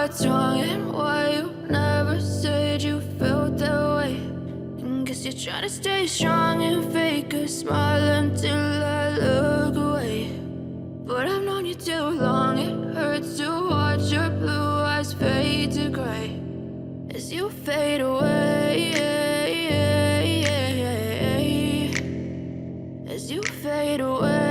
what's wrong and why you never said you felt that way. And guess you're trying to stay strong and fake a smile until I look away. But I've known you too long, it hurts to watch your blue eyes fade to gray as you fade away, as you fade away.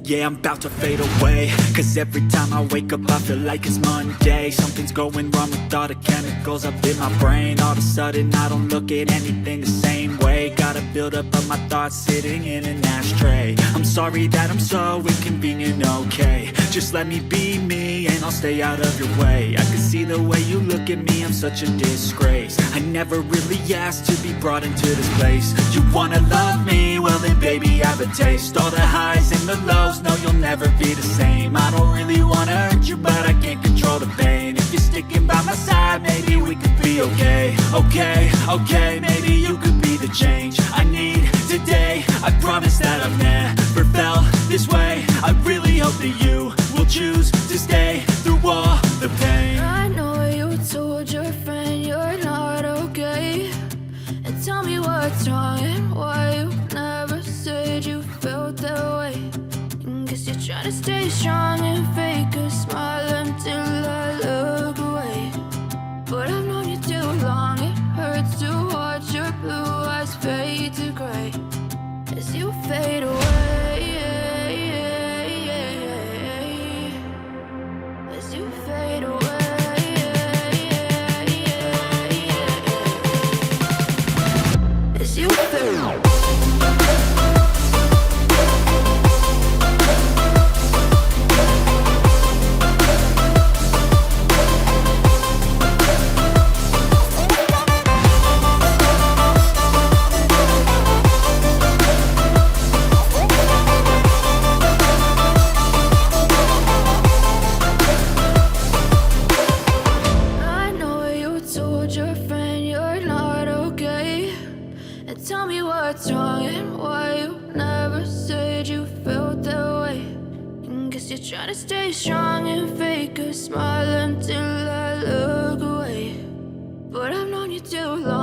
Yeah, I'm about to fade away, cause every time I wake up I feel like it's Monday. Something's going wrong with all the chemicals up in my brain. All of a sudden I don't look at anything the same way. Got a buildup of my thoughts sitting in an ashtray. I'm sorry that I'm so inconvenient, okay. Just let me be me and I'll stay out of your way. I can see the way you look at me, I'm such a disgrace. I never really asked to be brought into this place. You wanna love me? Well then baby I have a taste. All the highs and the lows, no you'll never be the same. I don't really wanna hurt you but I can't control the pain. If you're sticking by my side maybe we could be okay. Okay, maybe you could be the change I need today. I promise that I've never felt this way. I really hope that you will choose to stay through all the pain. I know you told your friend you're not okay, and tell me what's wrong and why you never said you felt that way. And guess you're trying to stay strong and fake a smile until I look away. But I've known you too long, it hurts to watch your blue eyes fade to gray as you fade away, as you fade away, as you fade away. Your friend you're not okay, and tell me what's wrong and why you never said you felt that way. And guess you're trying to stay strong and fake a smile until I look away. But I've known you too long.